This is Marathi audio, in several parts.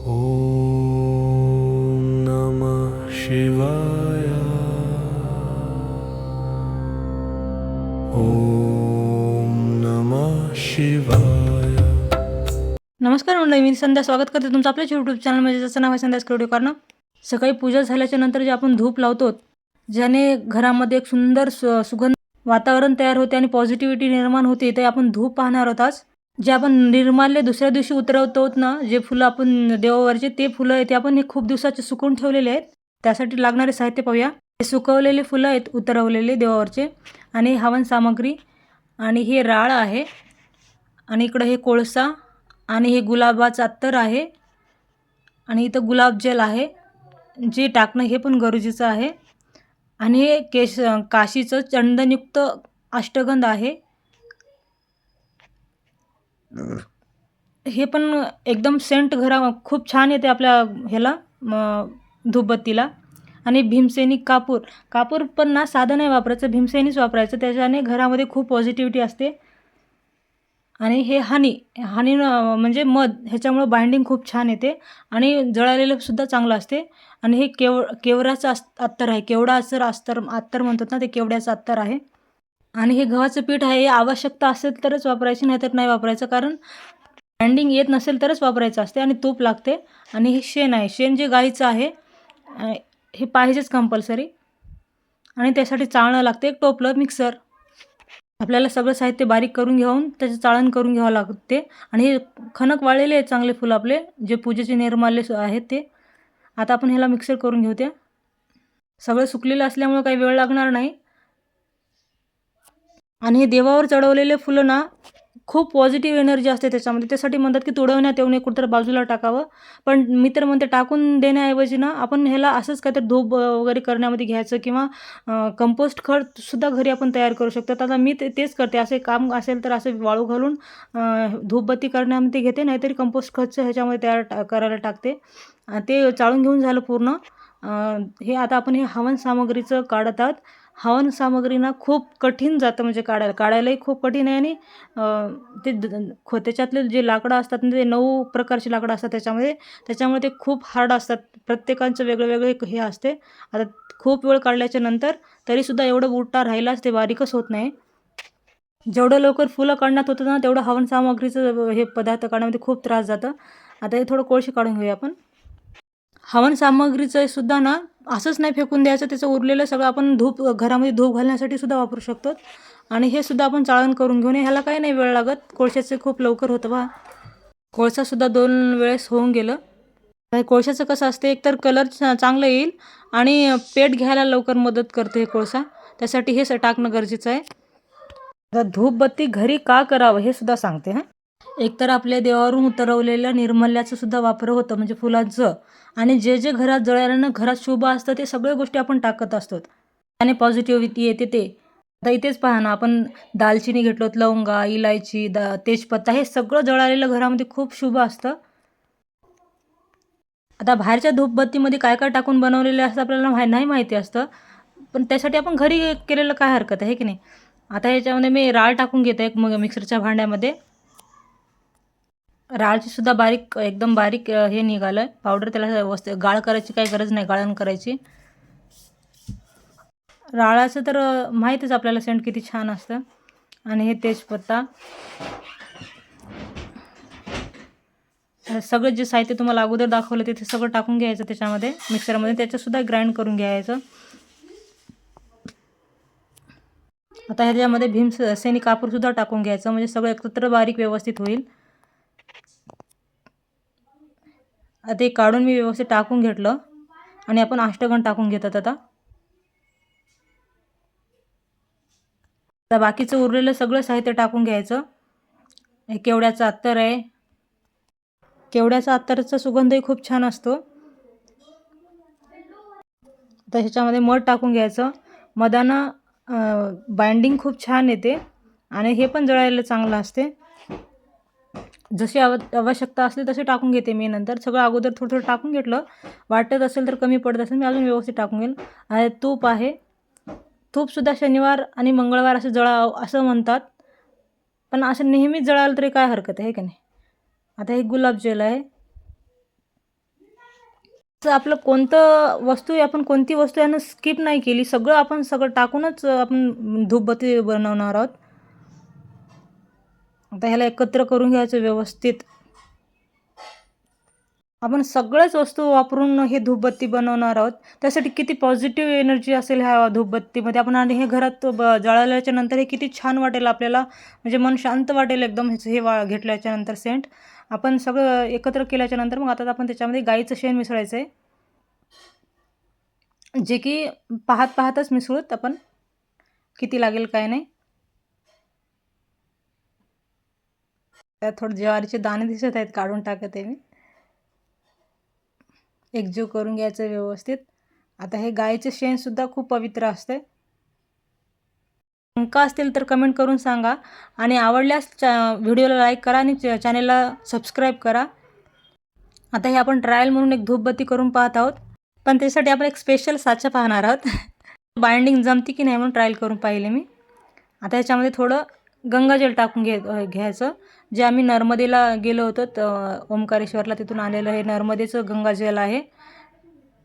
ओम नमः शिवाय. ओम नमः शिवाय. नमस्कार मंडळी, मी संध्या स्वागत करते तुमचं आपल्या यूट्यूब चॅनलमध्ये, ज्याचं नाव आहे संध्या क्रिएटिव्ह कॉर्नर. सकाळी पूजा झाल्याच्या नंतर जे आपण धूप लावतो, ज्याने घरामध्ये एक सुंदर सुगंध वातावरण तयार होते आणि पॉझिटिव्हिटी निर्माण होते, ते आपण धूप पाहणार आहोत आज. जे आपण निर्माल्य दुसऱ्या दिवशी उतरवतो ना, जे फुलं आपण देवावरचे, ते फुलं आहेत ते आपण हे खूप दिवसाचे सुकवून ठेवलेले आहेत. त्यासाठी लागणारे साहित्य पाहूया. हे सुकवलेले फुलं आहेत उतरवलेले देवावरचे, आणि हवन सामग्री, आणि हे राळ आहे, आणि इकडं हे कोळसा, आणि हे गुलाबाचं अत्तर आहे, आणि इथं गुलाबजल आहे जे टाकणं हे पण गरजेचं आहे. आणि हे काशीचं चंदनयुक्त अष्टगंध आहे, हे पण एकदम सेंट खूप छान येते आपल्या ह्याला धूपबत्तीला. आणि भीमसेनी कापूर पण ना साधं नाही वापरायचं, भीमसेनीच वापरायचं, त्याच्याने घरामध्ये खूप पॉझिटिव्हिटी असते. आणि हे हनी म्हणजे मध, ह्याच्यामुळं बाइंडिंग खूप छान येते आणि जळालेलं सुद्धा चांगलं असते. आणि हे केवड्याचं अत्तर आहे, केवडाचं अत्तर म्हणतात ना, ते केवड्याचं अत्तर आहे. आणि हे गव्हाचं पीठ आहे, हे आवश्यकता असेल तरच वापरायची, नाहीतर नाही वापरायचं, कारण बाइंडिंग येत नसेल तरच वापरायचं असते. आणि तूप लागते. आणि हे शेण आहे, शेण जे गाईचं आहे, हे पाहिजेच कंपल्सरी. आणि त्यासाठी चाळणं लागते, एक टोपलं, मिक्सर. आपल्याला सगळं साहित्य बारीक करून घेऊन त्याचं चाळण करून घ्यावं लागते. आणि हे खणक वाळलेले आहेत चांगले फुलं, आपले जे पूजेचे निर्माल्य आहेत ते. आता आपण ह्याला मिक्सर करून घेऊ. ते सगळं सुकलेलं असल्यामुळं काही वेळ लागणार नाही. आणि हे देवावर चढवलेले फुलं ना, खूप पॉझिटिव्ह एनर्जी असते त्याच्यामध्ये. त्यासाठी म्हणतात की तुडवण्यात येऊ नये, कुठंतरी बाजूला टाकावं. पण मी तर म्हणते टाकून देण्याऐवजी ना, आपण ह्याला असंच काहीतरी धूप वगैरे करण्यामध्ये घ्यायचं, किंवा कंपोस्ट खतसुद्धा घरी आपण तयार करू शकतो. आता मी तेच करते. असे काम असेल तर असं वाळू घालून धूपबत्ती करण्यामध्ये घेते, नाहीतरी कंपोस्ट खतचं ह्याच्यामध्ये करायला टाकते. ते चाळून घेऊन झालं पूर्ण. हे आता आपण हे हवन सामग्रीचं काढतात. हवन सामग्री ना खूप कठीण जातं, म्हणजे काढायलाही खूप कठीण आहे. आणि त्याच्यातले जे लाकडं असतात ना, ते 9 प्रकारची लाकडं असतात त्याच्यामुळे ते खूप हार्ड असतात. प्रत्येकाचं वेगळं वेगळं हे असते. आता खूप वेळ काढल्याच्या नंतर तरीसुद्धा एवढं बुट्टा राहिलाच, ते बारीकच होत नाही. जेवढं लवकर फुलं काढण्यात होतं ना, तेवढं हवन सामग्रीचं हे पदार्थ काढण्यामध्ये खूप त्रास जातं. आता हे थोडं कोळशी काढून घेऊया आपण. हवन सामग्रीचं सुद्धा ना, असंच नाही फेकून द्यायचं, त्याचं उरलेलं सगळं आपण घरामध्ये धूप घालण्यासाठी सुद्धा वापरू शकतो. आणि हे सुद्धा आपण चाळण करून घेऊन, ह्याला काही नाही वेळ लागत, कोळशाचं खूप लवकर होतं बा. कोळसासुद्धा 2 वेळेस होऊन गेलं. कोळशाचं कसं असते, एकतर कलर चांगलं येईल, आणि पेट घ्यायला लवकर मदत करते हे कोळसा, त्यासाठी हे टाकणं गरजेचं आहे. आता धूपबत्ती घरी का करावं हे सुद्धा सांगते. एकतर आपल्या देवावरून उतरवलेल्या निर्मल्याचं सुद्धा वापर होतं, म्हणजे फुलांचं. आणि जे जे घरात जळाल्यानं घरात शुभ असतं, ते सगळ्या गोष्टी आपण टाकत असतो, त्याने पॉझिटिव्हिटी येते. ते आता इथेच पहा ना, आपण दालचिनी घेतलो, लवंगा, इलायची, तेजपत्ता, हे सगळं जळालेलं घरामध्ये खूप शुभ असतं. आता बाहेरच्या धूपबत्तीमध्ये काय काय टाकून बनवलेलं असतं आपल्याला नाही माहिती असतं, पण त्यासाठी आपण घरी केलेलं काय हरकत आहे की नाही. आता ह्याच्यामध्ये मी राळ टाकून घेते एक मिक्सरच्या भांड्यामध्ये. राळची सुद्धा एकदम बारीक हे निघालं पावडर. त्याला गाळ करायची काही गरज नाही, गाळण करायची. राळाचं तर माहीतच आपल्याला, सेंट किती छान असतं. आणि हे तेजपत्ता, सगळं जे साहित्य तुम्हाला अगोदर दाखवलं ते सगळं टाकून घ्यायचं त्याच्यामध्ये, मिक्सरमध्ये. त्याच्यासुद्धा ग्राइंड करून घ्यायचं. आता ह्याच्यामध्ये भीमसेनी कापूरसुद्धा टाकून घ्यायचं, म्हणजे सगळं एकत्र बारीक व्यवस्थित होईल. ते काढून मी व्यवस्थित टाकून घेतलं. आणि आपण अष्टगंध टाकून घेतात. आता बाकीचं उरलेलं सगळं साहित्य टाकून घ्यायचं. हे केवड्याचं अत्तर आहे, केवड्याचा अत्तरचा सुगंधही खूप छान असतो. तर ह्याच्यामध्ये मध टाकून घ्यायचं. मधानं बाइंडिंग खूप छान येते, आणि हे पण जळायला चांगलं असते. जशी आवश्यकता असली तसे टाकून घेते मी. नंतर सगळं अगोदर थोडं थोडं टाकून घेतलं. वाटत असेल तर कमी पडत असेल, मी अजून व्यवस्थित टाकून घेईल. आणि तूप आहे, तूपसुद्धा शनिवार आणि मंगळवार असं म्हणतात, पण असं नेहमीच जळालं तरी काय हरकत आहे की नाही. आता हे गुलाबजल आहे, तर आपलं कोणतं वस्तू आपण कोणती वस्तू यानं स्किप नाही केली, सगळं टाकूनच आपण धूपबत्ती बनवणार आहोत. आता ह्याला एकत्र करून घ्यायचं व्यवस्थित. आपण सगळ्याच वस्तू वापरून हे धूपबत्ती बनवणार आहोत. त्यासाठी किती पॉझिटिव्ह एनर्जी असेल ह्या धूपबत्तीमध्ये. आपण आणि हे घरात जळाल्याच्या नंतर हे किती छान वाटेल आपल्याला, म्हणजे मन शांत वाटेल एकदम हे घेतल्याच्या नंतर सेंट. आपण सगळं एकत्र केल्याच्या नंतर मग आता आपण त्याच्यामध्ये गाईचं शेण मिसळायचं आहे, जे की पाहतच मिसळूत आपण किती लागेल काय नाही. त्यात थोडे ज्वारीचे दाणे दिसत आहेत, काढून टाकत आहे मी. एकजीव करून घ्यायचं व्यवस्थित. आता हे गाईचे शेणसुद्धा खूप पवित्र असते. शंका असतील तर कमेंट करून सांगा आणि आवडल्यास व्हिडिओला लाईक करा आणि चॅनेलला सबस्क्राईब करा. आता हे आपण ट्रायल म्हणून एक धूपबत्ती करून पाहत आहोत, पण त्यासाठी आपण एक स्पेशल साचा पाहणार आहोत. बाइंडिंग जमती की नाही म्हणून ट्रायल करून पाहिले मी. आता ह्याच्यामध्ये थोडं गंगाजल टाकून घ्यायचं, जे आम्ही नर्मदेला गेलो होतो ओंकारेश्वरला, तिथून आलेलं हे नर्मदेचं गंगाजल आहे.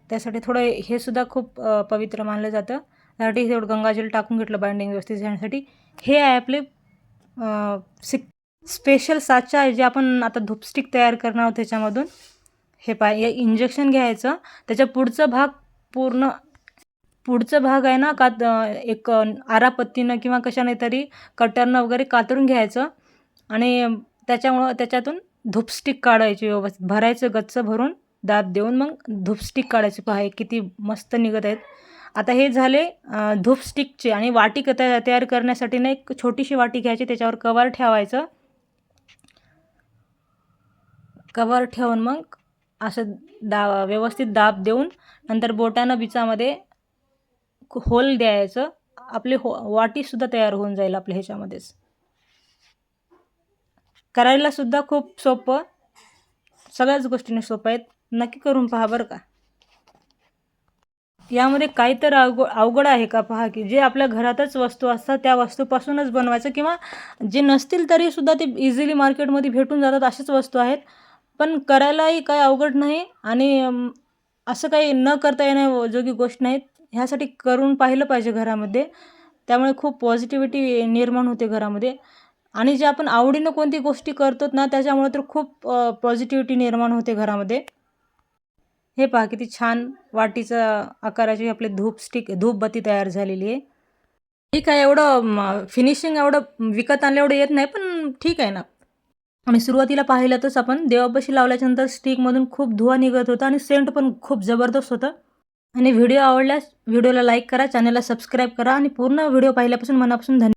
त्यासाठी थोडं हे सुद्धा खूप पवित्र मानलं जातं. त्यासाठी तेवढं गंगाजल टाकून घेतलं बाइंडिंग व्यवस्थित जाण्यासाठी. हे आहे आपले स्पेशल साचा आहे, जे आपण आता धूपस्टिक तयार करणार आहोत त्याच्यामधून. हे हे इंजेक्शन घ्यायचं, त्याच्या पुढचं भाग आहे ना, एक आरापत्तीनं किंवा कशाने तरी कटरनं वगैरे कातरून घ्यायचं आणि त्याच्यातून धूपस्टिक काढायची व्यवस्थित, भरायचं गच्च भरून दाब देऊन मग धूपस्टिक काढायची. पहा किती मस्त निघत आहेत. आता हे झाले धूपस्टिकचे. आणि वाटी तयार करण्यासाठी ना एक छोटीशी वाटी घ्यायची, त्याच्यावर कवर ठेवायचं. कवर ठेवून मग असं व्यवस्थित दाब देऊन नंतर बोटानं बिचामध्ये होल द्यायचं. आपली वाटीसुद्धा तयार होऊन जाईल आपल्या ह्याच्यामध्येच. करायला सुद्धा खूप सोपं, सगळ्याच गोष्टीने सोपं आहेत. नक्की करून पहा बरं का. यामध्ये काही तर अवघड आहे का पहा, की जे आपल्या घरातच वस्तू असतात त्या वस्तूपासूनच बनवायचं, किंवा जे नसतील तरीसुद्धा ते इझिली मार्केटमध्ये भेटून जातात अशाच वस्तू आहेत. पण करायलाही काही अवघड नाही आणि असं काही न करता येण्याजोगी गोष्ट नाहीत. ह्यासाठी करून पाहिलं पाहिजे घरामध्ये. त्यामुळे खूप पॉझिटिव्हिटी निर्माण होते घरामध्ये. आणि जे आपण आवडीनं कोणती गोष्टी करतो ना, त्याच्यामुळे तर खूप पॉझिटिव्हिटी निर्माण होते घरामध्ये. हे पहा किती छान वाटीचा आकाराची आपली धूपबत्ती तयार झालेली आहे. ठीक आहे, एवढं फिनिशिंग एवढं विकत आणलं एवढं येत नाही, पण ठीक आहे ना. आणि सुरुवातीला पाहिलं तरच आपण देवापाशी लावल्याच्यानंतर स्टिकमधून खूप धुवा निघत होता आणि सेंट पण खूप जबरदस्त होता. आणि व्हिडिओ आवडल्यास व्हिडिओला लाईक करा, चॅनलला सबस्क्राईब करा आणि पूर्ण व्हिडिओ पाहिल्यापासून मनापासून धन्यवाद.